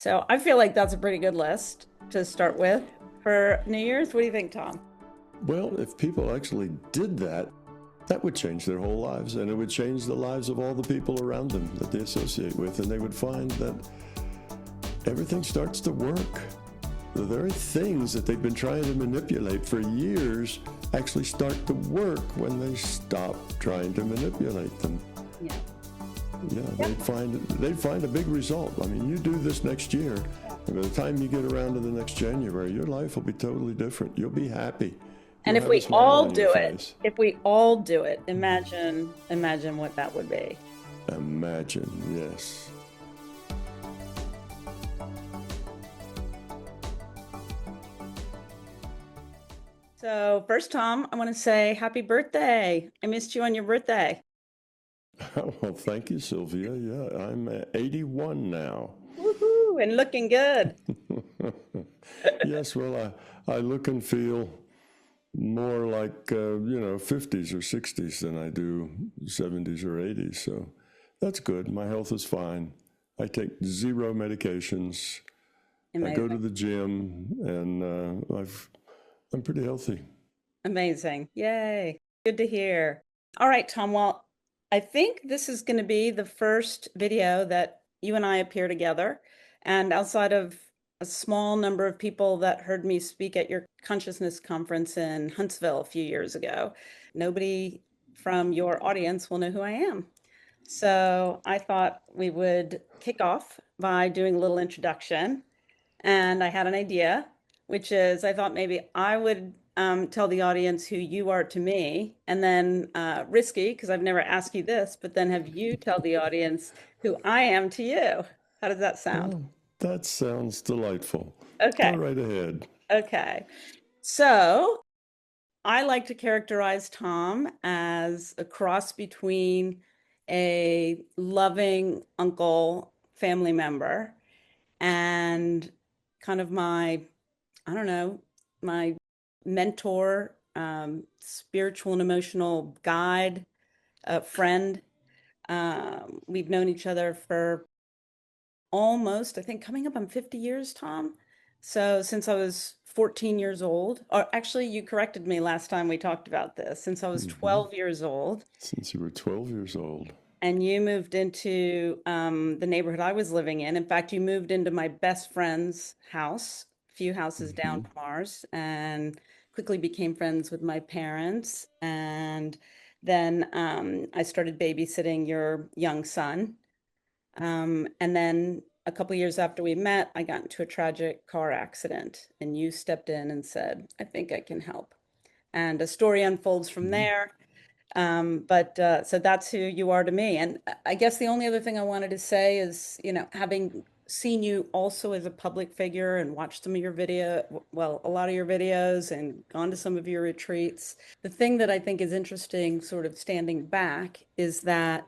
So I feel like that's a pretty good list to start with for New Year's. What do you think, Tom? Well, if people actually did that, that would change their whole lives, and it would change the lives of all the people around them that they associate with, and they would find that everything starts to work. The very things that they've been trying to manipulate for years actually start to work when they stop trying to manipulate them. Yeah. Yeah, Yep. they'd find a big result. I mean, you do this next year, and by the time you get around to the next January, your life will be totally different. You'll be happy. And You'll if have a we smile all on your do it, face. imagine what that would be. Imagine, yes. So first, Tom, I want to say happy birthday. I missed you on your birthday. Well, thank you, Sylvia. Yeah, I'm 81 now. Woohoo, and looking good. Yes, well, I look and feel more like, 50s or 60s than I do 70s or 80s. So that's good. My health is fine. I take zero medications. I go to Amazing. the gym, and I'm pretty healthy. Amazing. Yay. Good to hear. All right, Tom. Well, I think this is going to be the first video that you and I appear together. And outside of a small number of people that heard me speak at your consciousness conference in Huntsville a few years ago, nobody from your audience will know who I am. So I thought we would kick off by doing a little introduction. And I had an idea, which is I thought maybe I would tell the audience who you are to me, and then risky, because I've never asked you this, but then have you tell the audience who I am to you. How does that sound? Oh, that sounds delightful. Go Okay. right ahead. Okay. So I like to characterize Tom as a cross between a loving uncle family member and kind of my, I don't know, my mentor, spiritual and emotional guide, friend. We've known each other for almost, I think, coming up on 50 years, Tom. So since I was 14 years old, or actually, you corrected me last time we talked about this, since I was Hmm. 12 years old, Since you were 12 years old. and you moved into the neighborhood I was living in. In fact, you moved into my best friend's house, a few houses down Hmm. from ours, and quickly became friends with my parents. And then I started babysitting your young son. And then a couple years after we met, I got into a tragic car accident, and you stepped in and said, I think I can help. And a story unfolds from there. But so that's who you are to me. And I guess the only other thing I wanted to say is, having seen you also as a public figure and watched some of your well, a lot of your videos and gone to some of your retreats, the thing that I think is interesting, sort of standing back, is that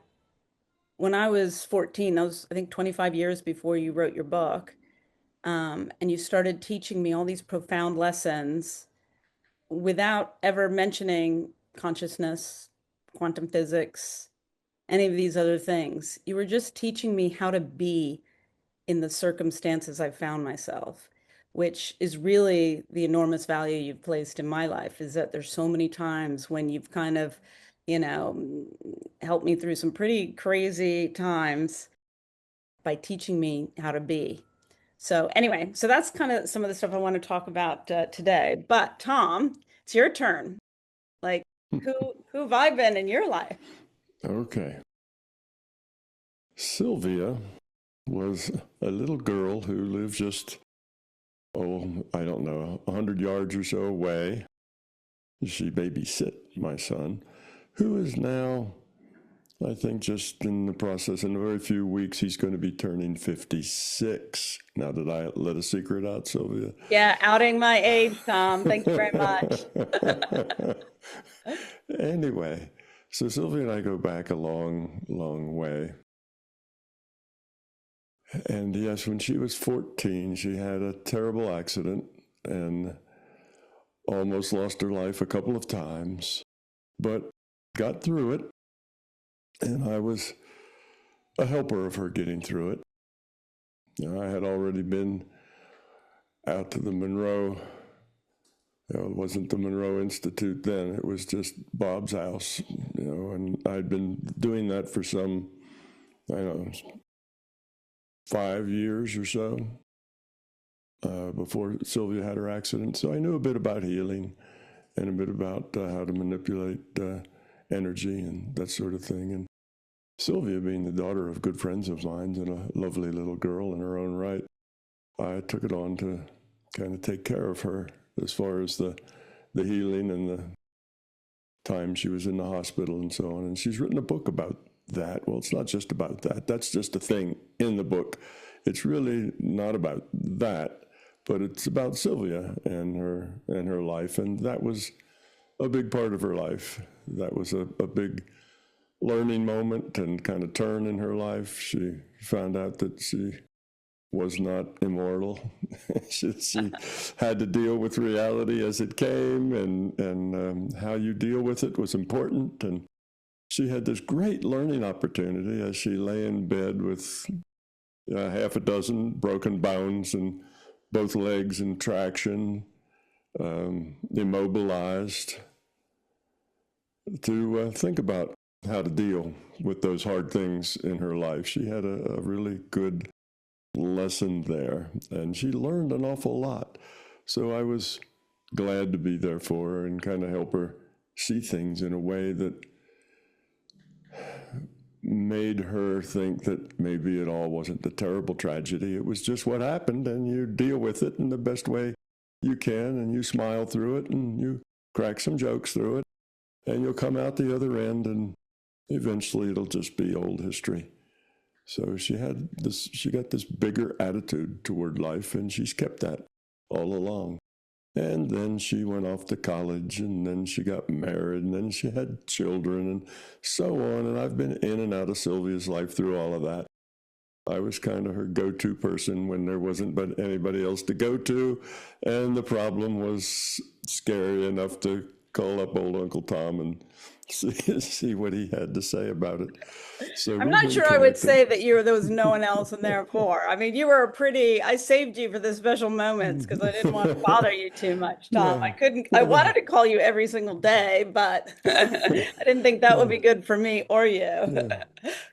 when I was 14, that was, I think, 25 years before you wrote your book, and you started teaching me all these profound lessons without ever mentioning consciousness, quantum physics, any of these other things. You were just teaching me how to be in the circumstances I found myself, which is really the enormous value you've placed in my life, is that there's so many times when you've kind of, you know, helped me through some pretty crazy times by teaching me how to be. So anyway, so that's kind of some of the stuff I want to talk about today. But Tom, it's your turn. Like, who have I been in your life? Okay. Sylvia was a little girl who lived just, I don't know, 100 yards or so away. She babysit my son, who is now, I think, just in the process. In a very few weeks, he's going to be turning 56. Now, did I let a secret out, Sylvia? Yeah, outing my age, Tom. Thank you very much. Anyway, so Sylvia and I go back a long, long way. And yes, when she was 14, she had a terrible accident and almost lost her life a couple of times, but got through it. And I was a helper of her getting through it. I had already been out to the Monroe. It wasn't the Monroe Institute then. It was just Bob's house, and I'd been doing that for some, I don't know, 5 years or so before Sylvia had her accident. So I knew a bit about healing and a bit about how to manipulate energy and that sort of thing. And Sylvia, being the daughter of good friends of mine and a lovely little girl in her own right, I took it on to kind of take care of her as far as the healing and the time she was in the hospital and so on. And she's written a book about that. Well, it's not just about that. That's just a thing in the book. It's really not about that, but it's about Sylvia and her life. And that was a big part of her life. That was a big learning moment and kind of turn in her life. She found out that she was not immortal. she had to deal with reality as it came, and how you deal with it was important. And she had this great learning opportunity as she lay in bed with half a dozen broken bones and both legs in traction, immobilized, to think about how to deal with those hard things in her life. She had a really good lesson there, and she learned an awful lot. So I was glad to be there for her and kind of help her see things in a way that made her think that maybe it all wasn't a terrible tragedy. It was just what happened, and you deal with it in the best way you can, and you smile through it, and you crack some jokes through it, and you'll come out the other end, and eventually it'll just be old history. So she got this bigger attitude toward life, and she's kept that all along. And then she went off to college, and then she got married, and then she had children, and so on. And I've been in and out of Sylvia's life through all of that. I was kind of her go-to person when there wasn't but anybody else to go to, and the problem was scary enough to call up old Uncle Tom and see what he had to say about it. So I'm not sure I would say that there was no one else in there for. I mean, I saved you for the special moments because I didn't want to bother you too much, Tom. Yeah. I wanted to call you every single day, but I didn't think that would be good for me or you. Yeah.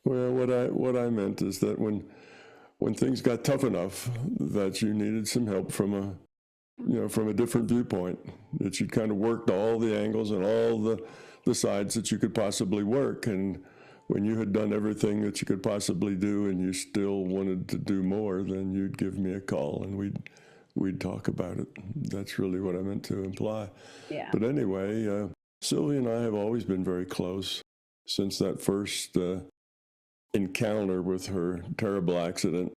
Well, what I meant is that when things got tough enough that you needed some help from a different viewpoint, that you kind of worked all the angles and all the sides that you could possibly work. And when you had done everything that you could possibly do and you still wanted to do more, then you'd give me a call and we'd talk about it. That's really what I meant to imply. Yeah. But anyway, Sylvia and I have always been very close since that first encounter with her terrible accident.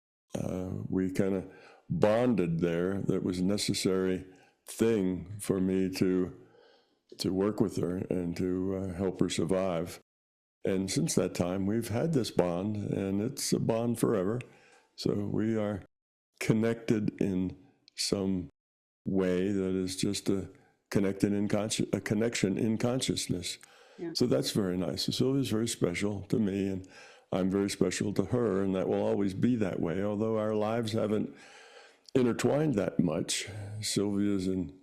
We kind of bonded there. That was a necessary thing for me to work with her and to help her survive. And since that time, we've had this bond, and it's a bond forever. So we are connected in some way that is just a connection in consciousness. Yeah. So that's very nice. So Sylvia's very special to me, and I'm very special to her, and that will always be that way, although our lives haven't intertwined that much. Sylvia's in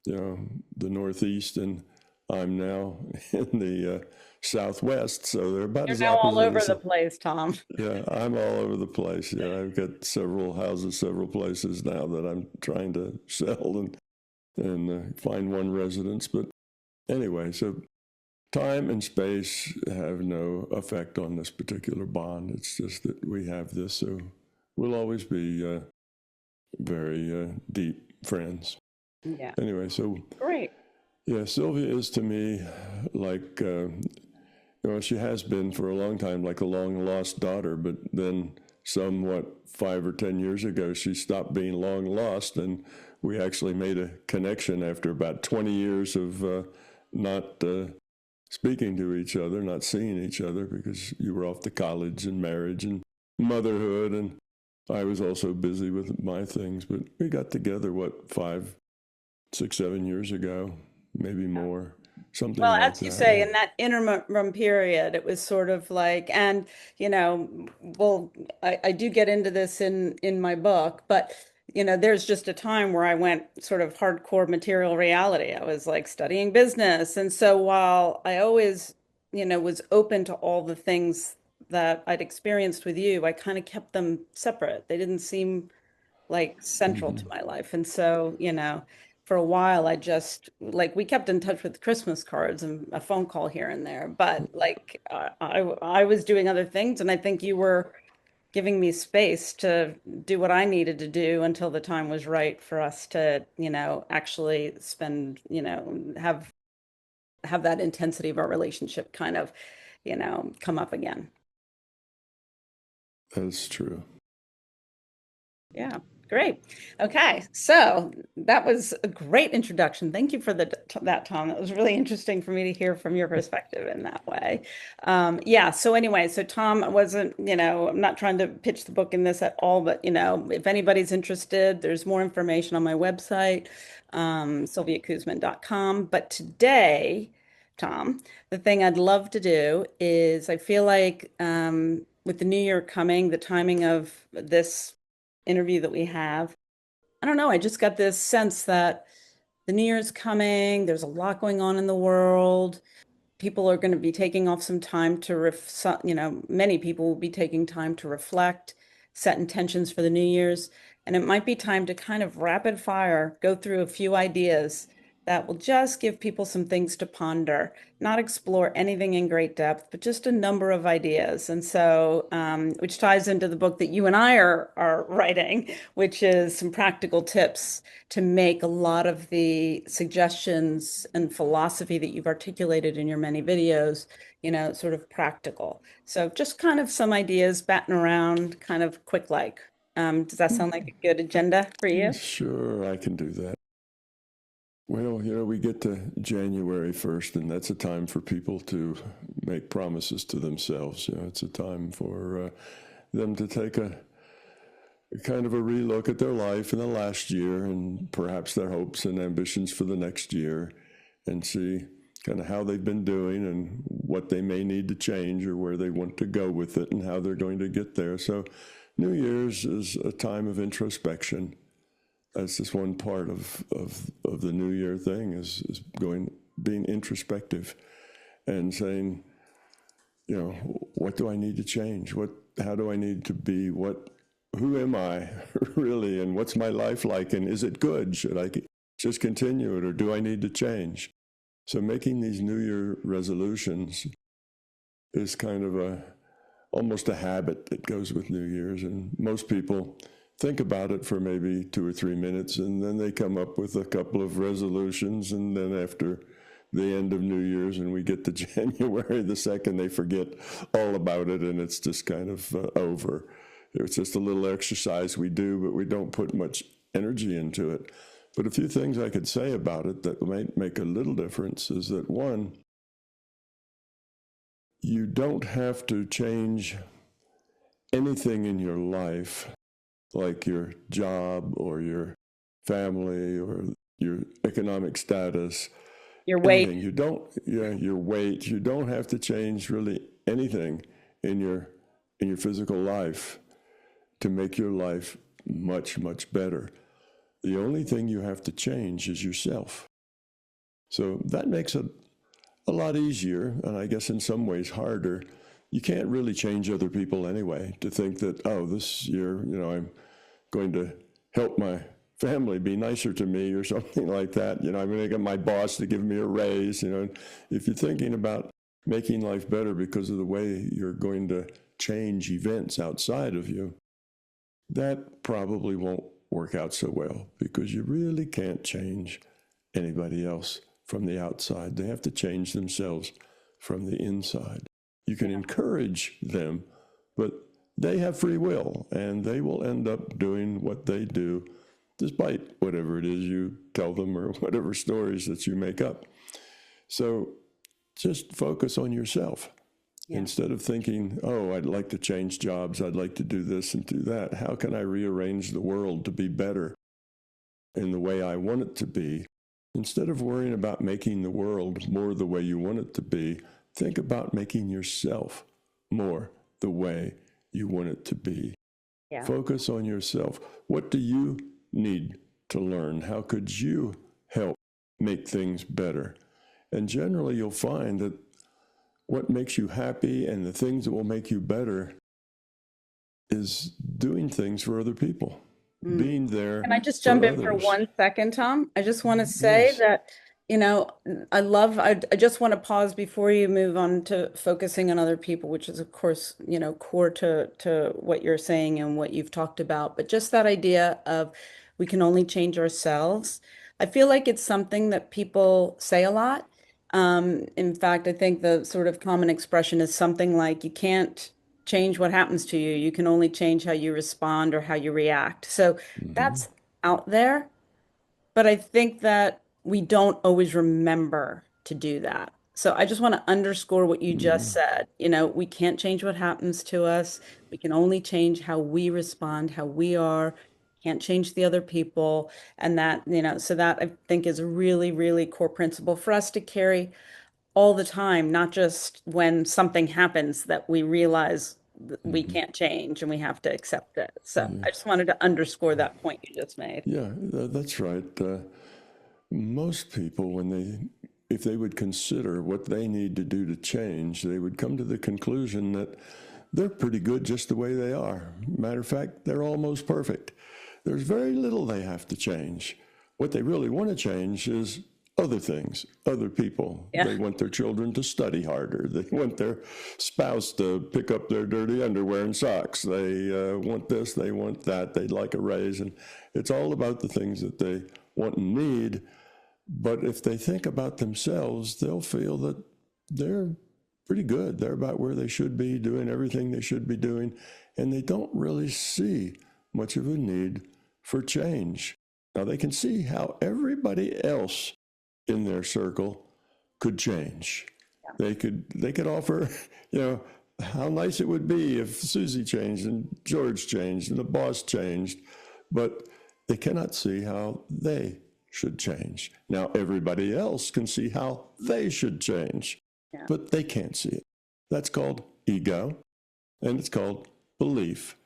the Northeast, and I'm now in the Southwest, so they're about You're as now all opposite over as the place, Tom. Yeah, I'm all over the place. Yeah, I've got several houses, several places now that I'm trying to sell and find one residence. But anyway, so time and space have no effect on this particular bond. It's just that we have this, so we'll always be very deep friends. Yeah. Anyway, so Great. Yeah, Sylvia is to me like, she has been for a long time like a long lost daughter, but then somewhat 5 or 10 years ago, she stopped being long lost, and we actually made a connection after about 20 years of not speaking to each other, not seeing each other, because you were off to college and marriage and motherhood, and I was also busy with my things. But we got together, 5, 6, 7 years ago, maybe more. something Well, like as you that. say, in that interim period, it was sort of like, and you know, well, I do get into this in my book, but there's just a time where I went sort of hardcore material reality. I was like studying business, and so while I always, was open to all the things that I'd experienced with you, I kind of kept them separate. They didn't seem like central to Hmm. my life. And so, for a while I just like we kept in touch with Christmas cards and a phone call here and there, but like I was doing other things and I think you were giving me space to do what I needed to do until the time was right for us to, actually spend, have that intensity of our relationship kind of, come up again. That's true. Yeah, great. Okay, so that was a great introduction. Thank you for that, Tom. That was really interesting for me to hear from your perspective in that way. Yeah, so anyway, so Tom wasn't, I'm not trying to pitch the book in this at all, but if anybody's interested, there's more information on my website, sylviakuzman.com. But today, Tom, the thing I'd love to do is I feel like with the new year coming, the timing of this interview that we have. I don't know. I just got this sense that the new year's coming. There's a lot going on in the world. People are going to be taking off some time to many people will be taking time to reflect, set intentions for the New Year's, and it might be time to kind of rapid fire go through a few ideas that will just give people some things to ponder, not explore anything in great depth, but just a number of ideas. And so, which ties into the book that you and I are writing, which is some practical tips to make a lot of the suggestions and philosophy that you've articulated in your many videos, sort of practical. So just kind of some ideas batting around, kind of quick like. Does that sound like a good agenda for you? Sure, I can do that. Well, we get to January 1st, and that's a time for people to make promises to themselves. It's a time for them to take a kind of a relook at their life in the last year and perhaps their hopes and ambitions for the next year and see kind of how they've been doing and what they may need to change or where they want to go with it and how they're going to get there. So New Year's is a time of introspection. That's just one part of the New Year thing is being introspective and saying, what do I need to change? How do I need to be? Who am I really? And what's my life like? And is it good? Should I just continue it or do I need to change? So making these New Year resolutions is kind of almost a habit that goes with New Year's. And most people think about it for maybe 2 or 3 minutes, and then they come up with a couple of resolutions. And then after the end of New Year's and we get to January the 2nd, they forget all about it, and it's just kind of over. It's just a little exercise we do, but we don't put much energy into it. But a few things I could say about it that might make a little difference is that, one, you don't have to change anything in your life, like your job or your family or your economic status, Your weight. anything. Your weight. You don't have to change really anything in your physical life to make your life much, much better. The only thing you have to change is yourself. So that makes it a lot easier, and I guess in some ways harder. You can't really change other people anyway. To think that, oh, this year, I'm going to help my family be nicer to me or something like that. I'm going to get my boss to give me a raise. If you're thinking about making life better because of the way you're going to change events outside of you, that probably won't work out so well because you really can't change anybody else from the outside. They have to change themselves from the inside. You can encourage them, but they have free will and they will end up doing what they do despite whatever it is you tell them or whatever stories that you make up. So just focus on yourself. Yeah. Instead of thinking, oh, I'd like to change jobs, I'd like to do this and do that. How can I rearrange the world to be better in the way I want it to be Instead of worrying about making the world more the way you want it to be, think about making yourself more the way you want it to be. Yeah. Focus on yourself. What do you need to learn? How could you help make things better? And generally, you'll find that what makes you happy and the things that will make you better is doing things for other people, being there Can I just for jump in for others. 1 second, Tom? I just want to say Yes. that, I just want to pause before you move on to focusing on other people, which is, of course, core to what you're saying and what you've talked about. But just that idea of we can only change ourselves. I feel like it's something that people say a lot. In fact, I think the sort of common expression is something like you can't change what happens to you. You can only change how you respond or how you react. So Mm-hmm. that's out there, but I think that we don't always remember to do that. So I just want to underscore what you just Mm-hmm. said. We can't change what happens to us. We can only change how we respond, how we are. Can't change the other people. And so that I think is a really, really core principle for us to carry all the time, not just when something happens that we realize that we Mm-hmm. can't change and we have to accept it. So Yeah. I just wanted to underscore that point you just made. Yeah, that's right. Most people, if they would consider what they need to do to change, they would come to the conclusion that they're pretty good just the way they are. Matter of fact, they're almost perfect. There's very little they have to change. What they really want to change is other things, other people. Yeah. They want their children to study harder. They want their spouse to pick up their dirty underwear and socks. They want this, they want that. They'd like a raise. And it's all about the things that they want and need. But if they think about themselves, they'll feel that they're pretty good. They're about where they should be, doing everything they should be doing, and they don't really see much of a need for change. Now, they can see how everybody else in their circle could change. They could offer, how nice it would be if Susie changed and George changed and the boss changed, but they cannot see how they should change. Now, everybody else can see how they should change, Yeah. but they can't see it. That's called ego, and it's called belief.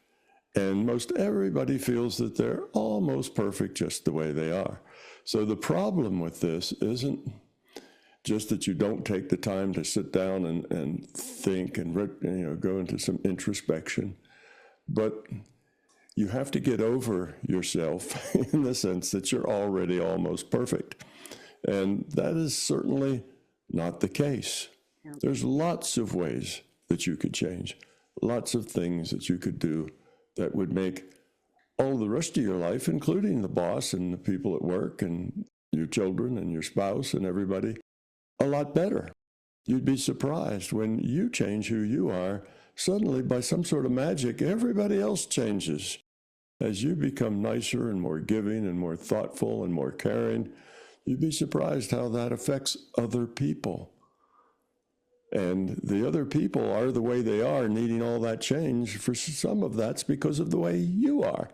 And most everybody feels that they're almost perfect just the way they are. So the problem with this isn't just that you don't take the time to sit down and think and go into some introspection, but you have to get over yourself in the sense that you're already almost perfect. And that is certainly not the case. Yeah. There's lots of ways that you could change, lots of things that you could do that would make all the rest of your life, including the boss and the people at work and your children and your spouse and everybody, a lot better. You'd be surprised when you change who you are, suddenly by some sort of magic, everybody else changes. As you become nicer and more giving and more thoughtful and more caring, you'd be surprised how that affects other people. And the other people are the way they are, needing all that change. For some of that's because of the way you are.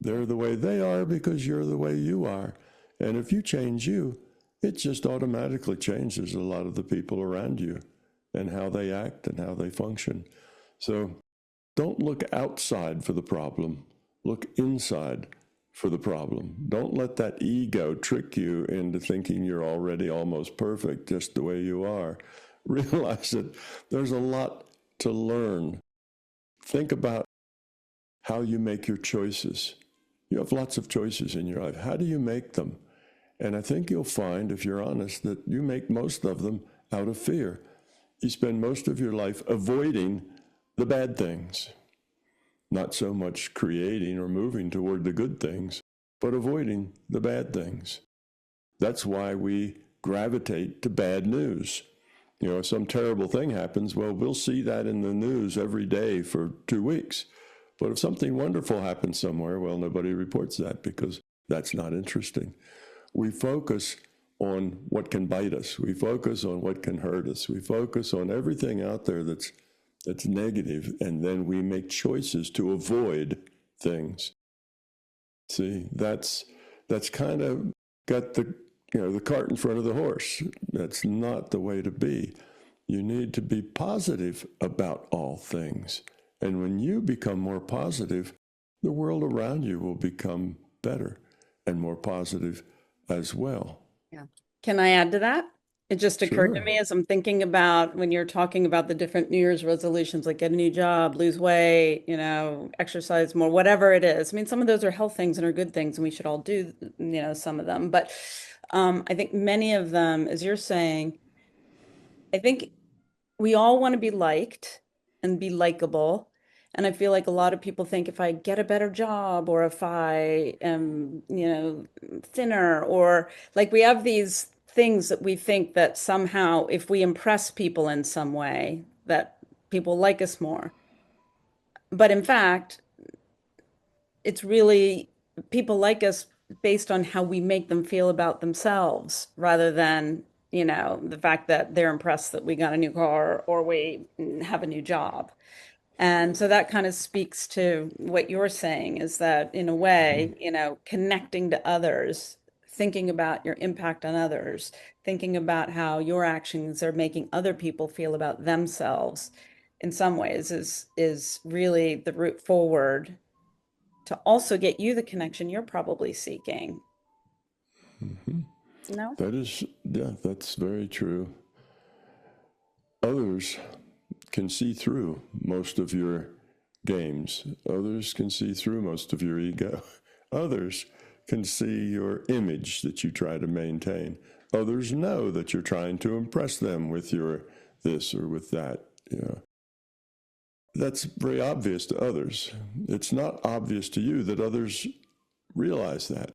They're the way they are because you're the way you are. And if you change you, it just automatically changes a lot of the people around you and how they act and how they function. So don't look outside for the problem. Look inside for the problem. Don't let that ego trick you into thinking you're already almost perfect just the way you are. Realize that there's a lot to learn. Think about how you make your choices. You have lots of choices in your life. How do you make them? And I think you'll find, if you're honest, that you make most of them out of fear. You spend most of your life avoiding the bad things, not so much creating or moving toward the good things, but avoiding the bad things. That's why we gravitate to bad news. If some terrible thing happens, well, we'll see that in the news every day for 2 weeks. But if something wonderful happens somewhere, well, nobody reports that because that's not interesting. We focus on what can bite us. We focus on what can hurt us. We focus on everything out there that's negative, and then we make choices to avoid things. See, that's kind of got the the cart in front of the horse. That's not the way to be. You need to be positive about all things. And when you become more positive, the world around you will become better and more positive as well. Yeah. Can I add to that? It just occurred to Sure. me as I'm thinking about when you're talking about the different New Year's resolutions, like get a new job, lose weight, exercise more, whatever it is. I mean, some of those are health things and are good things, and we should all do, some of them. But I think many of them, as you're saying, I think we all want to be liked and be likable. And I feel like a lot of people think if I get a better job or if I am, thinner, or like we have these things that we think that somehow if we impress people in some way, that people like us more. But in fact, it's really people like us based on how we make them feel about themselves rather than, the fact that they're impressed that we got a new car or we have a new job. And so that kind of speaks to what you're saying is that in a way, connecting to others, thinking about your impact on others, thinking about how your actions are making other people feel about themselves in some ways is really the route forward to also get you the connection you're probably seeking. No? That is, yeah, that's very true. Others can see through most of your games. Others can see through most of your ego. Others can see your image that you try to maintain. Others know that you're trying to impress them with your this or with that. That's very obvious to others. It's not obvious to you that others realize that.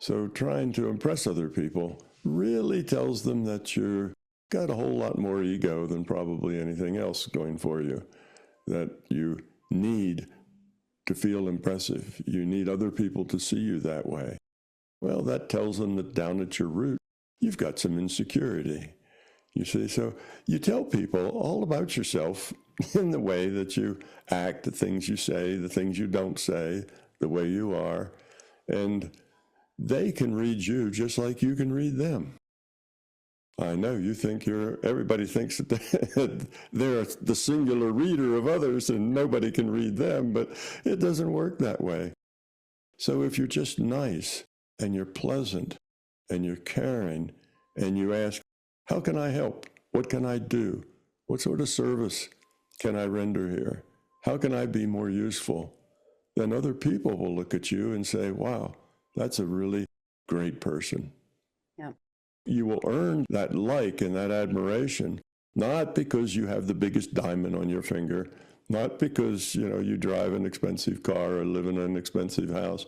So trying to impress other people really tells them that you've got a whole lot more ego than probably anything else going for you, that you need to feel impressive. You need other people to see you that way. Well, that tells them that down at your root, you've got some insecurity. You see, so you tell people all about yourself in the way that you act, the things you say, the things you don't say, the way you are, and they can read you just like you can read them. I know you think everybody thinks that they're the singular reader of others and nobody can read them, but it doesn't work that way. So if you're just nice and you're pleasant and you're caring and you ask, how can I help? What can I do? What sort of service can I render here? How can I be more useful? Then other people will look at you and say, wow, that's a really great person. Yeah. You will earn that like and that admiration, not because you have the biggest diamond on your finger, not because, you drive an expensive car or live in an expensive house.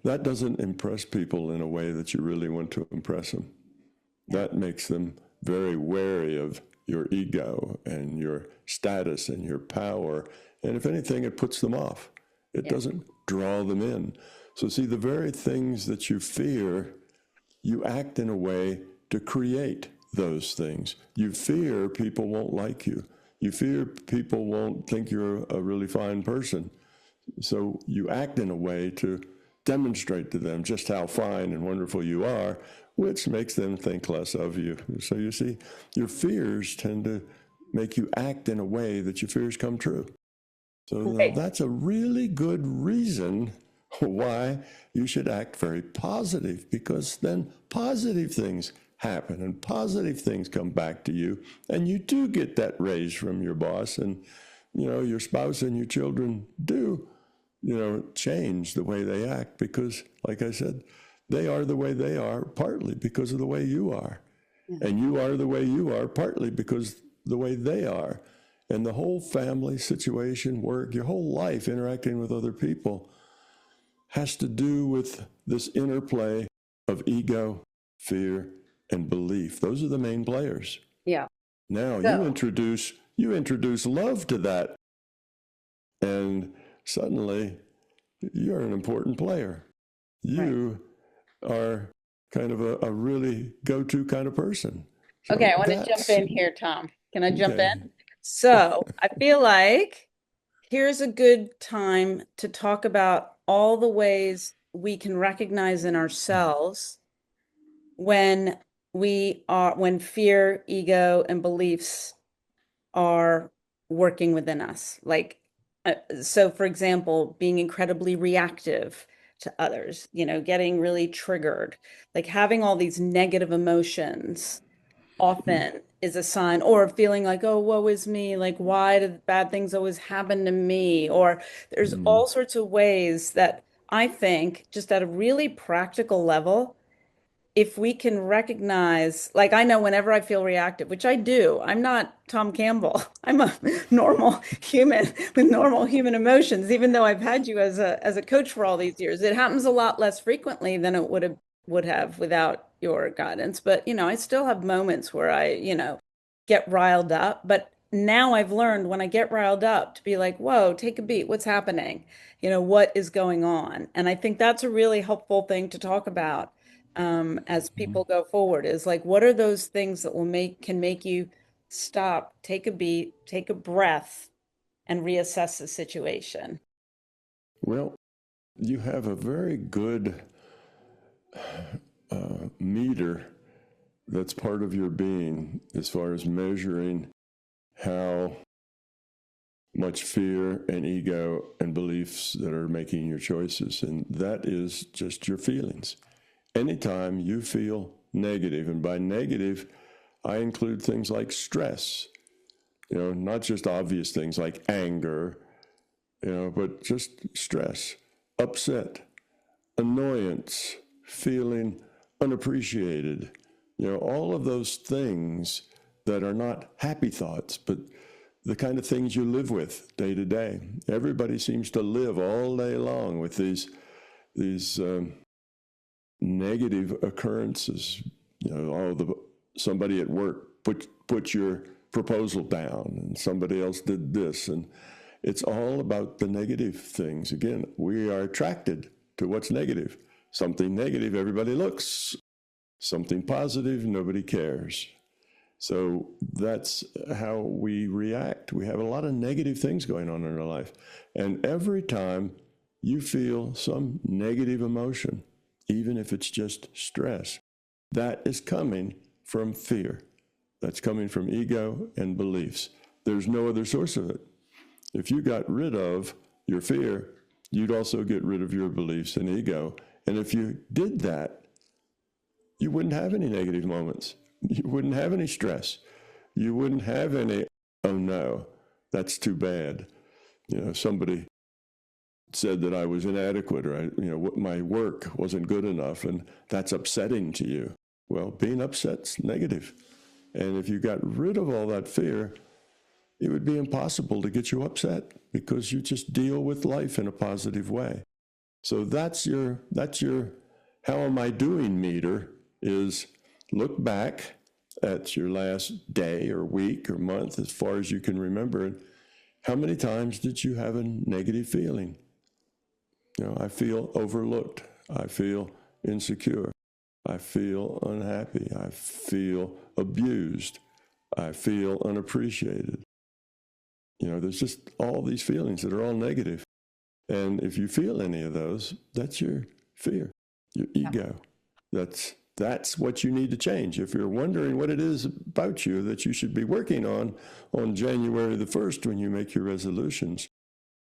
That doesn't impress people in a way that you really want to impress them. That makes them very wary of your ego and your status and your power. And if anything, it puts them off. It doesn't draw them in. So see, the very things that you fear, you act in a way to create those things. You fear people won't like you. You fear people won't think you're a really fine person. So you act in a way to demonstrate to them just how fine and wonderful you are, which makes them think less of you. So you see, your fears tend to make you act in a way that your fears come true. So that's a really good reason why you should act very positive, because then positive things happen and positive things come back to you, and you do get that raise from your boss, and your spouse and your children do change the way they act, because like I said, they are the way they are partly because of the way you are. And you are the way you are partly because the way they are. And the whole family situation, work, your whole life interacting with other people has to do with this interplay of ego, fear, and belief. Those are the main players. Yeah. Now So, you introduce love to that, and suddenly you're an important player. right. You are kind of a really go-to kind of person. Okay, So I want to jump that's in here, Tom. Can I jump okay. in? So, I feel like here's a good time to talk about all the ways we can recognize in ourselves when when fear, ego, and beliefs are working within us. Like, so for example, being incredibly reactive to others, getting really triggered, like having all these negative emotions often is a sign, or feeling like, oh, woe is me, like, why do bad things always happen to me? Or there's Mm, all sorts of ways that I think, just at a really practical level, if we can recognize, like I know whenever I feel reactive, which I do, I'm not Tom Campbell. I'm a normal human with normal human emotions, even though I've had you as a coach for all these years. It happens a lot less frequently than it would have without your guidance. But I still have moments where I get riled up. But now I've learned when I get riled up to be like, whoa, take a beat. What's happening? What is going on? And I think that's a really helpful thing to talk about as people go forward is like, what are those things that can make you stop, take a beat, take a breath, and reassess the situation? well, you have a very good meter that's part of your being as far as measuring how much fear and ego and beliefs that are making your choices. And that is just your feelings. Anytime you feel negative, and by negative, I include things like stress, not just obvious things like anger, but just stress, upset, annoyance, feeling unappreciated, all of those things that are not happy thoughts, but the kind of things you live with day to day. Everybody seems to live all day long with these negative occurrences. Somebody at work put your proposal down, and somebody else did this, and it's all about the negative things. Again, we are attracted to what's negative. Something negative, everybody looks. Something positive, nobody cares. So that's how we react. We have a lot of negative things going on in our life. And every time you feel some negative emotion, even if it's just stress, that is coming from fear. That's coming from ego and beliefs. There's no other source of it. If you got rid of your fear, you'd also get rid of your beliefs and ego. And if you did that, you wouldn't have any negative moments. You wouldn't have any stress. You wouldn't have any, oh no, that's too bad. Somebody said that I was inadequate, or my work wasn't good enough, and that's upsetting to you. Well, being upset's negative. And if you got rid of all that fear, it would be impossible to get you upset because you just deal with life in a positive way. So that's your how am I doing meter is look back at your last day or week or month as far as you can remember it. How many times did you have a negative feeling? I feel overlooked. I feel insecure. I feel unhappy. I feel abused. I feel unappreciated. There's just all these feelings that are all negative. And if you feel any of those, that's your fear, your ego. That's what you need to change. If you're wondering what it is about you that you should be working on January the 1st when you make your resolutions,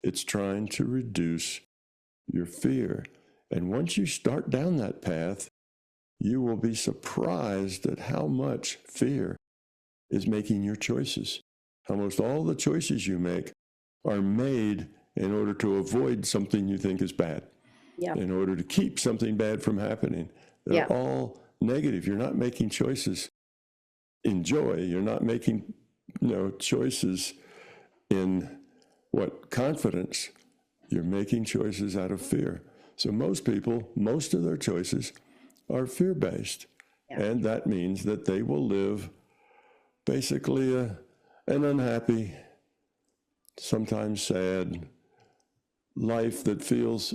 it's trying to reduce your fear. And once you start down that path, you will be surprised at how much fear is making your choices. Almost all the choices you make are made in order to avoid something you think is bad, Yeah. in order to keep something bad from happening. They're all negative. You're not making choices in joy. You're not making choices in confidence. You're making choices out of fear. So most people, most of their choices are fear-based. Yeah. And that means that they will live basically an unhappy, sometimes sad life that feels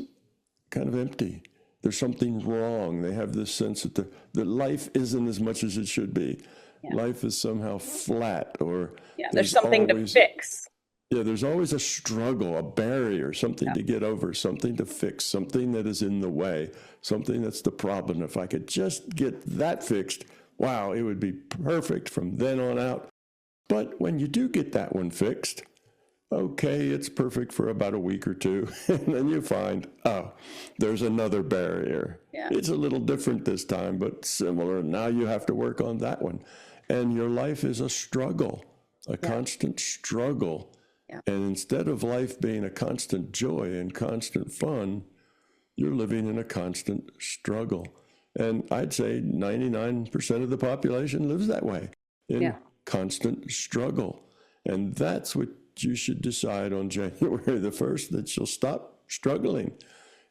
kind of empty. There's something wrong. They have this sense that life isn't as much as it should be. Yeah. Life is somehow flat, or there's something to fix. Yeah, there's always a struggle, a barrier, something to get over, something to fix, something that is in the way, something that's the problem. If I could just get that fixed, wow, it would be perfect from then on out. But when you do get that one fixed, okay, it's perfect for about a week or two. And then you find, oh, there's another barrier. Yeah. It's a little different this time, but similar. Now you have to work on that one. And your life is a struggle, a constant struggle. Yeah. And instead of life being a constant joy and constant fun, you're living in a constant struggle. And I'd say 99% of the population lives that way, in constant struggle. And that's what you should decide on January the 1st, that you'll stop struggling.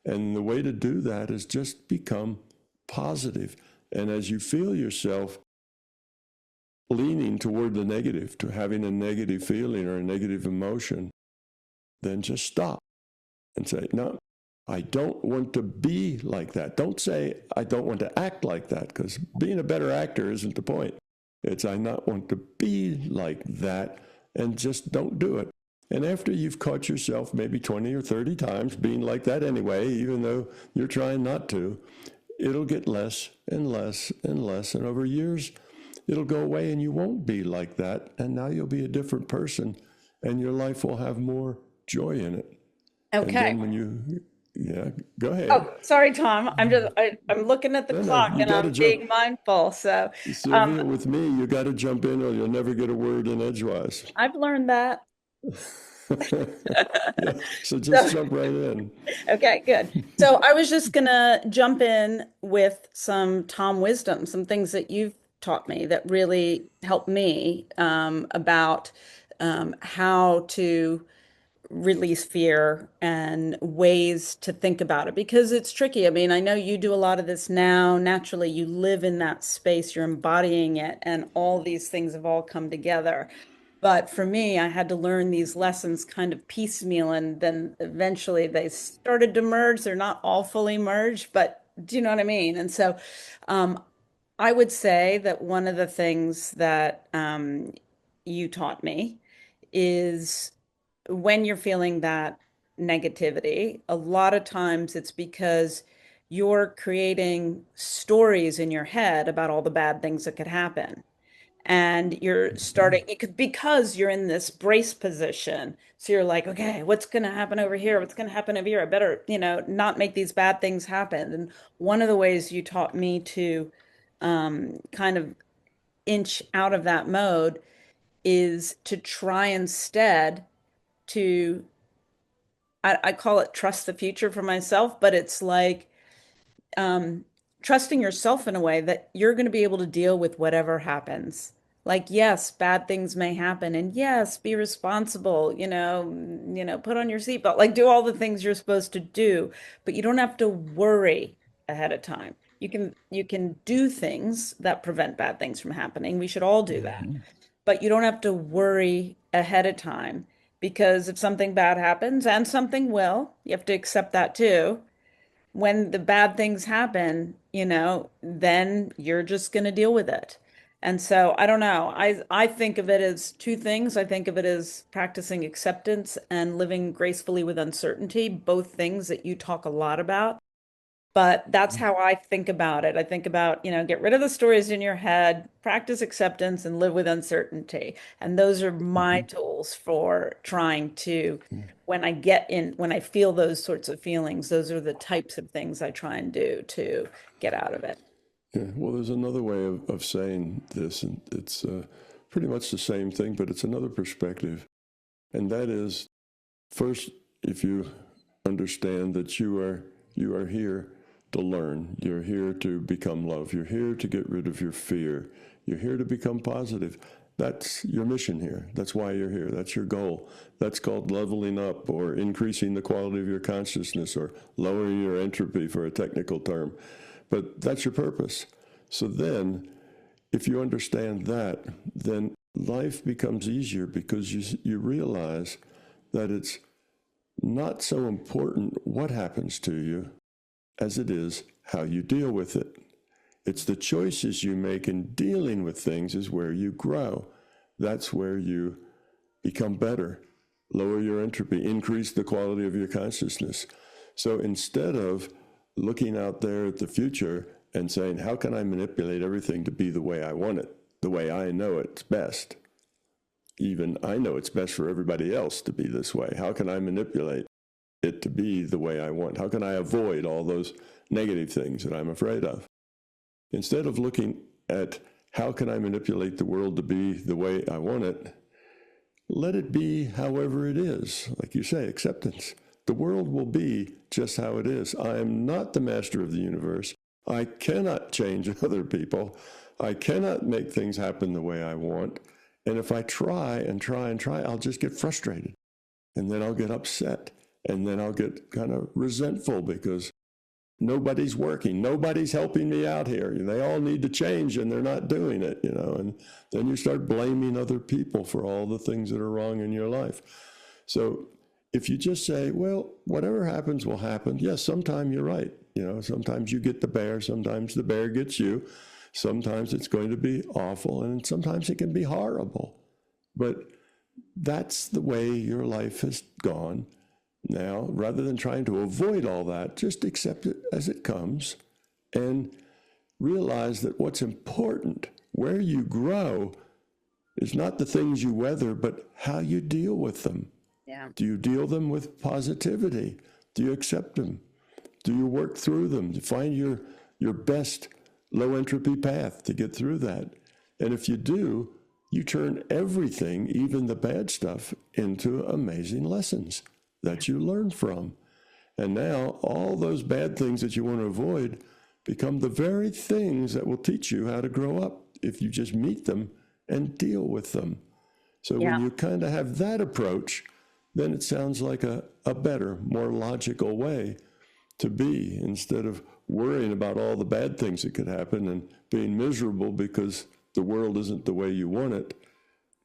And the way to do that is just become positive. And as you feel yourself leaning toward the negative, to having a negative feeling or a negative emotion, then just stop and say, no, I don't want to be like that. Don't say, I don't want to act like that, because being a better actor isn't the point. It's, I not want to be like that, and just don't do it. And after you've caught yourself maybe 20 or 30 times being like that anyway, even though you're trying not to, it'll get less and less and less. And over years, it'll go away and you won't be like that. And now you'll be a different person and your life will have more joy in it. Okay. And then when you, go ahead. Oh, sorry, Tom. I'm looking at the clock and I'm being mindful. So, Sylvia, with me, you got to jump in or you'll never get a word in edgewise. I've learned that. So just jump right in. Okay, good. So I was just gonna jump in with some Tom wisdom, some things that you've taught me that really helped me about how to release fear and ways to think about it, because it's tricky. I mean, I know you do a lot of this now. Naturally, you live in that space, you're embodying it, and all these things have all come together. But for me, I had to learn these lessons kind of piecemeal, and then eventually they started to merge. They're not all fully merged, but do you know what I mean? And so um, I would say that one of the things that you taught me is when you're feeling that negativity, a lot of times it's because you're creating stories in your head about all the bad things that could happen. And you're starting, it could, because you're in this brace position. So you're like, okay, what's going to happen over here? What's going to happen over here? I better, not make these bad things happen. And one of the ways you taught me to kind of inch out of that mode is to try instead to, I call it trust the future for myself, but it's like um, trusting yourself in a way that you're going to be able to deal with whatever happens. Like, yes, bad things may happen, and yes, be responsible, put on your seatbelt, like do all the things you're supposed to do, but you don't have to worry ahead of time. You can do things that prevent bad things from happening. We should all do that. But you don't have to worry ahead of time, because if something bad happens, and something will, you have to accept that too. When the bad things happen, then you're just going to deal with it. And so I don't know. I think of it as two things. I think of it as practicing acceptance and living gracefully with uncertainty, both things that you talk a lot about. But that's how I think about it. I think about, get rid of the stories in your head, practice acceptance, and live with uncertainty. And those are my tools for trying to, when I feel those sorts of feelings, those are the types of things I try and do to get out of it. Yeah, well, there's another way of saying this, and it's pretty much the same thing, but it's another perspective. And that is, first, if you understand that you are here to learn. You're here to become love. You're here to get rid of your fear. You're here to become positive. That's your mission here. That's why you're here. That's your goal. That's called leveling up, or increasing the quality of your consciousness, or lowering your entropy for a technical term. But that's your purpose. So then, if you understand that, then life becomes easier, because you realize that it's not so important what happens to you as it is how you deal with it. It's the choices you make in dealing with things is where you grow. That's where you become better. lower your entropy, increase the quality of your consciousness. So instead of looking out there at the future and saying, how can I manipulate everything to be the way I want it, the way I know it's best? Even I know it's best for everybody else to be this way. How can I manipulate it to be the way I want? How can I avoid all those negative things that I'm afraid of? Instead of looking at how can I manipulate the world to be the way I want it, let it be however it is. Like you say, acceptance. The world will be just how it is. I am not the master of the universe. I cannot change other people. I cannot make things happen the way I want. And if I try and try and try, I'll just get frustrated. And then I'll get upset. And then I'll get kind of resentful because nobody's working. Nobody's helping me out here. They all need to change and they're not doing it, and then you start blaming other people for all the things that are wrong in your life. So if you just say, well, whatever happens will happen. Yes, sometimes you're right. Sometimes you get the bear. Sometimes the bear gets you. Sometimes it's going to be awful and sometimes it can be horrible. But that's the way your life has gone. Now, rather than trying to avoid all that, just accept it as it comes and realize that what's important, where you grow, is not the things you weather, but how you deal with them. Yeah. Do you deal them with positivity? Do you accept them? Do you work through them to find your best low entropy path to get through that? And if you do, you turn everything, even the bad stuff, into amazing lessons that you learn from. And now all those bad things that you want to avoid become the very things that will teach you how to grow up if you just meet them and deal with them. So when you kind of have that approach, then it sounds like a better, more logical way to be, instead of worrying about all the bad things that could happen and being miserable because the world isn't the way you want it.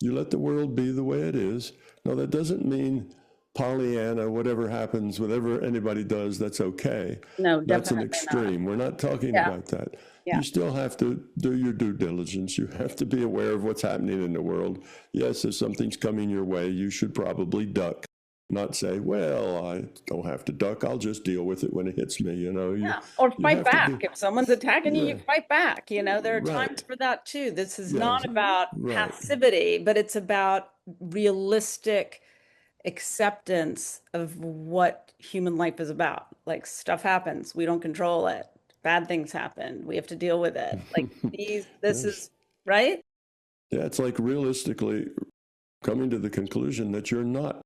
You let the world be the way it is. Now, that doesn't mean Pollyanna, whatever happens, whatever anybody does, that's okay. No, That's an definitely extreme. not. We're not talking Yeah. about that. Yeah. You still have to do your due diligence. You have to be aware of what's happening in the world. Yes, if something's coming your way, you should probably duck. Not say, well, I don't have to duck. I'll just deal with it when it hits me. Yeah. Or You fight have to back. be, If someone's attacking you, yeah, you fight back. There are times right. for that too. This is not Yes, about right. passivity, but it's about realistic acceptance of what human life is about. Like, stuff happens, we don't control it. Bad things happen, we have to deal with it. Like, this Yes. is right. Yeah, it's like realistically coming to the conclusion that you're not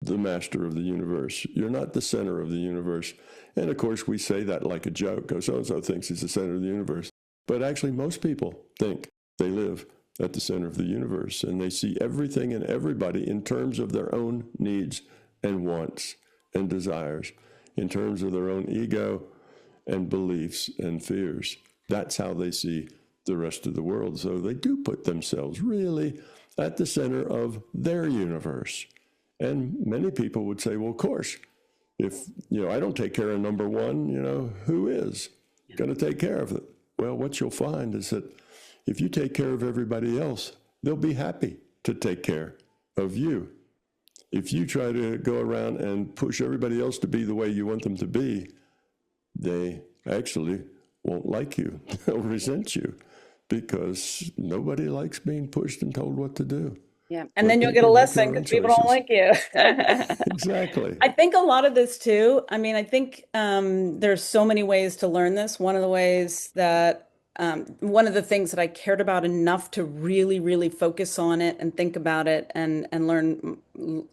the master of the universe. You're not the center of the universe. And of course, we say that like a joke. Oh, so-and-so thinks he's the center of the universe. But actually, most people think they live at the center of the universe, and they see everything and everybody in terms of their own needs and wants and desires, in terms of their own ego and beliefs and fears. That's how they see the rest of the world. So they do put themselves really at the center of their universe. And many people would say, well, of course, if I don't take care of number one, who is going to take care of it? Well, what you'll find is that if you take care of everybody else, they'll be happy to take care of you. If you try to go around and push everybody else to be the way you want them to be, they actually won't like you. They'll resent you because nobody likes being pushed and told what to do. Yeah. And Let then you'll get a people make lesson their own because people don't choices. like you. Exactly. I think a lot of this too. I mean, I think there's so many ways to learn this. One of the things that I cared about enough to really, really focus on it and think about it and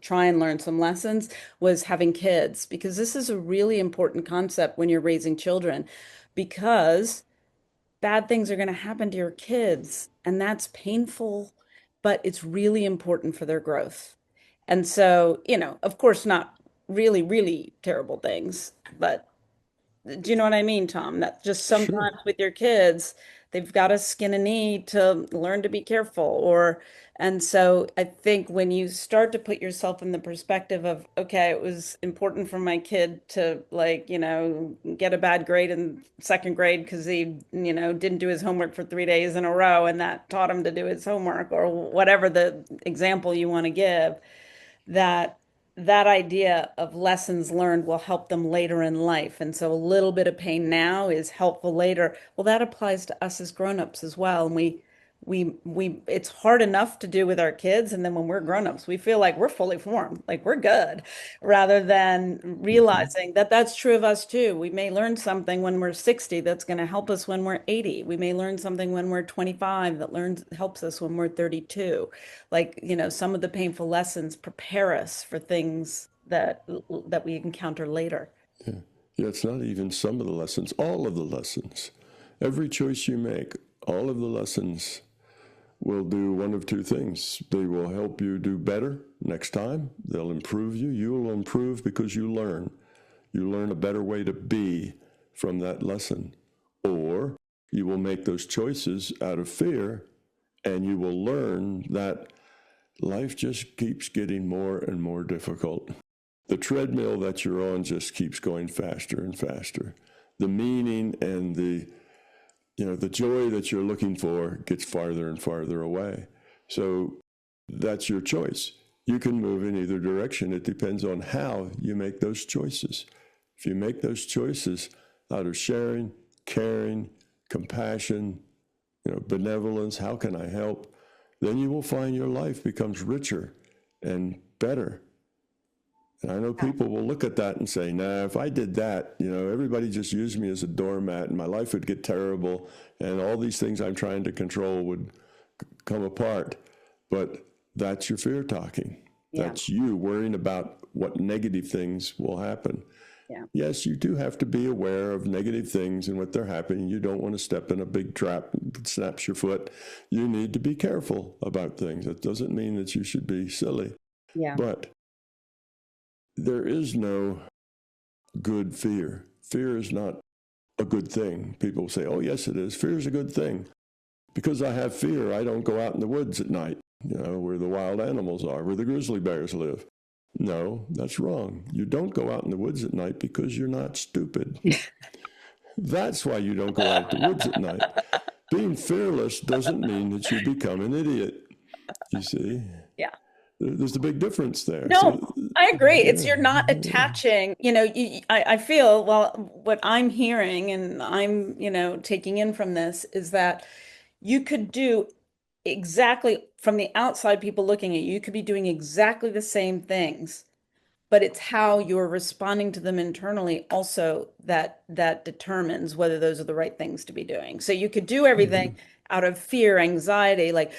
try and learn some lessons was having kids, because this is a really important concept when you're raising children, because bad things are going to happen to your kids, and that's painful, but it's really important for their growth. And so, of course, not really, really terrible things, but do you know what I mean, Tom? That just Sure. sometimes with your kids, they've got to skin a knee to learn to be careful. And so I think when you start to put yourself in the perspective of, okay, it was important for my kid to, like, get a bad grade in second grade because he, didn't do his homework for 3 days in a row, and that taught him to do his homework, or whatever the example you want to give, that that idea of lessons learned will help them later in life. And so a little bit of pain now is helpful later. Well, that applies to us as grown-ups as well. And it's hard enough to do with our kids. And then when we're grown-ups, we feel like we're fully formed, like we're good, rather than Hmm. realizing that that's true of us too. We may learn something when we're 60 that's going to help us when we're 80. We may learn something when we're 25 that helps us when we're 32. Like, some of the painful lessons prepare us for things that we encounter later. Yeah. Yeah, it's not even some of the lessons, all of the lessons. Every choice you make, all of the lessons will do one of two things. They will help you do better next time. They'll improve you. You will improve because you learn. You learn a better way to be from that lesson. Or you will make those choices out of fear, and you will learn that life just keeps getting more and more difficult. The treadmill that you're on just keeps going faster and faster. The meaning and the joy that you're looking for gets farther and farther away. So that's your choice. You can move in either direction. It depends on how you make those choices. If you make those choices out of sharing, caring, compassion, benevolence, how can I help? Then you will find your life becomes richer and better. And I know people will look at that and say, nah, if I did that, everybody just used me as a doormat and my life would get terrible and all these things I'm trying to control would come apart. But that's your fear talking. Yeah. That's you worrying about what negative things will happen. Yeah. Yes, you do have to be aware of negative things and what they're happening. You don't want to step in a big trap that snaps your foot. You need to be careful about things. It doesn't mean that you should be silly. Yeah. But there is no good fear. Fear is not a good thing. People say, oh, yes, it is. Fear is a good thing. Because I have fear, I don't go out in the woods at night, where the wild animals are, where the grizzly bears live. No, that's wrong. You don't go out in the woods at night because you're not stupid. That's why you don't go out in the woods at night. Being fearless doesn't mean that you become an idiot. You see? Yeah. There's a big difference there. No, So, I agree. It's yeah, you're not yeah. attaching, I feel, well, what I'm hearing and I'm, taking in from this is that you could do exactly from the outside, people looking at you, you could be doing exactly the same things, but it's how you're responding to them internally also that determines whether those are the right things to be doing. So you could do everything Mhm. out of fear, anxiety, like,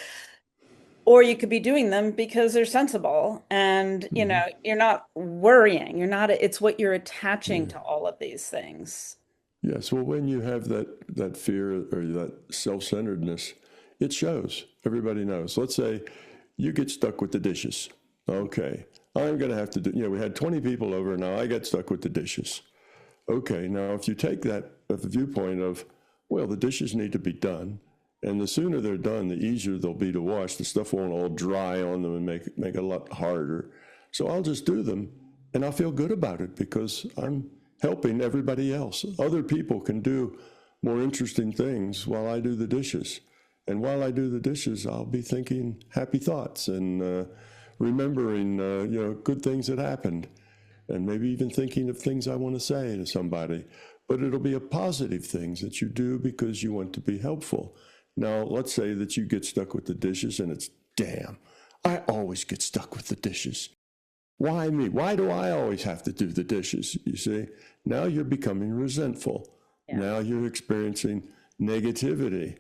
or you could be doing them because they're sensible and, Mhm. you're not worrying. It's what you're attaching Yeah. to all of these things. Yes. Well, when you have that fear or that self-centeredness, it shows. Everybody knows. Let's say you get stuck with the dishes. Okay. I'm going to have to do, we had 20 people over. Now I get stuck with the dishes. Okay. Now, if you take that viewpoint of, well, the dishes need to be done, and the sooner they're done, the easier they'll be to wash. The stuff won't all dry on them and make it a lot harder. So I'll just do them, and I'll feel good about it because I'm helping everybody else. Other people can do more interesting things while I do the dishes. And while I do the dishes, I'll be thinking happy thoughts and remembering, good things that happened, and maybe even thinking of things I want to say to somebody. But it'll be a positive things that you do because you want to be helpful. Now, let's say that you get stuck with the dishes and it's, damn, I always get stuck with the dishes. Why me? Why do I always have to do the dishes? You see, now you're becoming resentful. Yeah. Now you're experiencing negativity.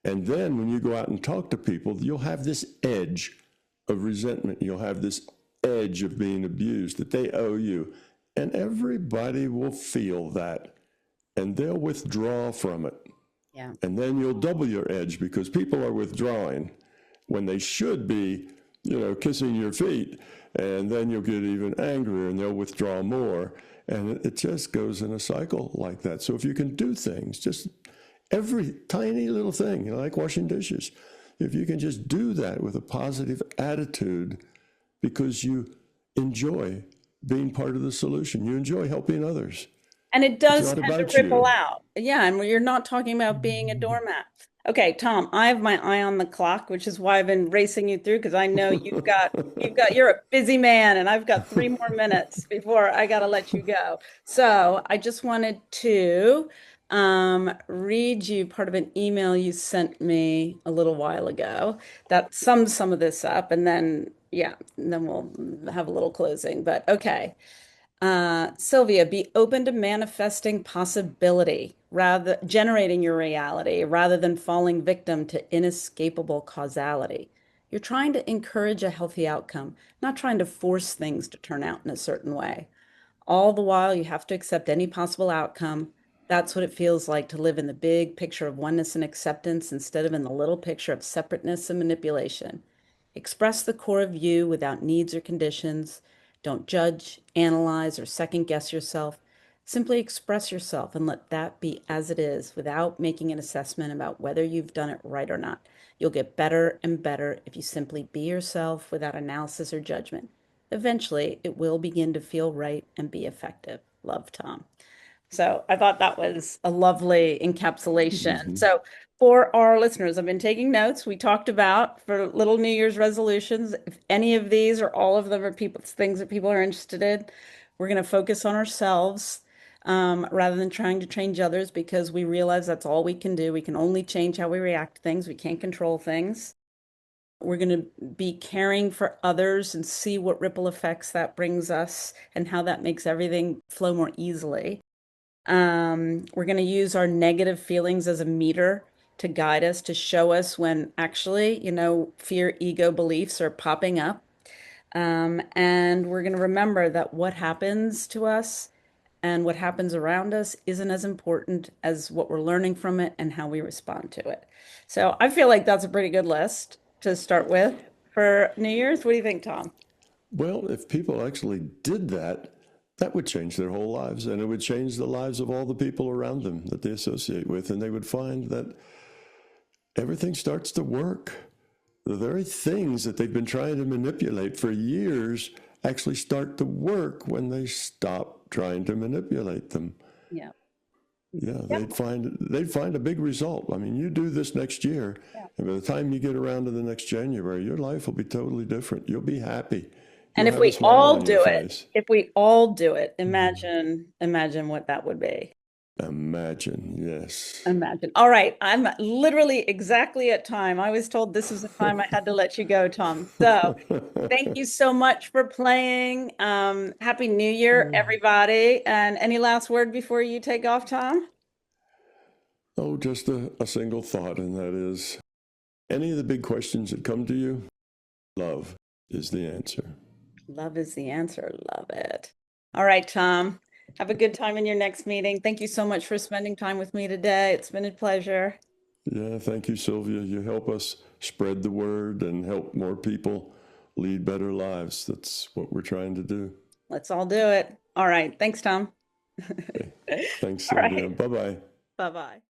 And then when you go out and talk to people, you'll have this edge of resentment. You'll have this edge of being abused that they owe you. And everybody will feel that and they'll withdraw from it. Yeah. And then you'll double your edge because people are withdrawing when they should be, kissing your feet. And then you'll get even angrier and they'll withdraw more. And it just goes in a cycle like that. So if you can do things, just every tiny little thing, like washing dishes, if you can just do that with a positive attitude because you enjoy being part of the solution, you enjoy helping others. And it It's does not tend to about ripple you. out. Yeah, and you're not talking about being a doormat. Okay, Tom, I have my eye on the clock, which is why I've been racing you through because I know you're a busy man and I've got 3 more minutes before I gotta let you go. So I just wanted to read you part of an email you sent me a little while ago that sums some of this up, and then yeah, and then we'll have a little closing. But okay. Sylvia, be open to manifesting possibility, rather generating your reality rather than falling victim to inescapable causality. You're trying to encourage a healthy outcome, not trying to force things to turn out in a certain way. All the while, you have to accept any possible outcome. That's what it feels like to live in the big picture of oneness and acceptance instead of in the little picture of separateness and manipulation. Express the core of you without needs or conditions. Don't judge, analyze, or second guess yourself. Simply express yourself and let that be as it is without making an assessment about whether you've done it right or not. You'll get better and better if you simply be yourself without analysis or judgment. Eventually, it will begin to feel right and be effective. Love, Tom. So I thought that was a lovely encapsulation. Mhm. So for our listeners, I've been taking notes. We talked about for little New Year's resolutions. If any of these or all of them are people's things that people are interested in, we're going to focus on ourselves rather than trying to change others because we realize that's all we can do. We can only change how we react to things. We can't control things. We're going to be caring for others and see what ripple effects that brings us and how that makes everything flow more easily. We're going to use our negative feelings as a meter to guide us, to show us when actually, fear, ego beliefs are popping up. And we're going to remember that what happens to us and what happens around us isn't as important as what we're learning from it and how we respond to it. So I feel like that's a pretty good list to start with for New Year's. What do you think, Tom? Well, if people actually did that, that would change their whole lives, and it would change the lives of all the people around them that they associate with, and they would find that everything starts to work. The very things that they've been trying to manipulate for years actually start to work when they stop trying to manipulate them. Yeah. Yeah, Yep. they'd find a big result. I mean, you do this next year, Yeah. and by the time you get around to the next January, your life will be totally different. You'll be happy. And You'll if have a we smile all on your do it, face. if we all do it, imagine what that would be. Imagine, yes. Imagine. All right, I'm literally exactly at time. I was told this was the time I had to let you go, Tom. So thank you so much for playing. Happy New Year, everybody. And any last word before you take off, Tom? Oh, just a single thought, and that is any of the big questions that come to you, love is the answer. Love is the answer. Love it. All right, Tom. Have a good time in your next meeting. Thank you so much for spending time with me today. It's been a pleasure. Yeah, thank you, Sylvia. You help us spread the word and help more people lead better lives. That's what we're trying to do. Let's all do it. All right. Thanks, Tom. Okay. Thanks, All Sylvia. right. Bye bye. Bye-bye.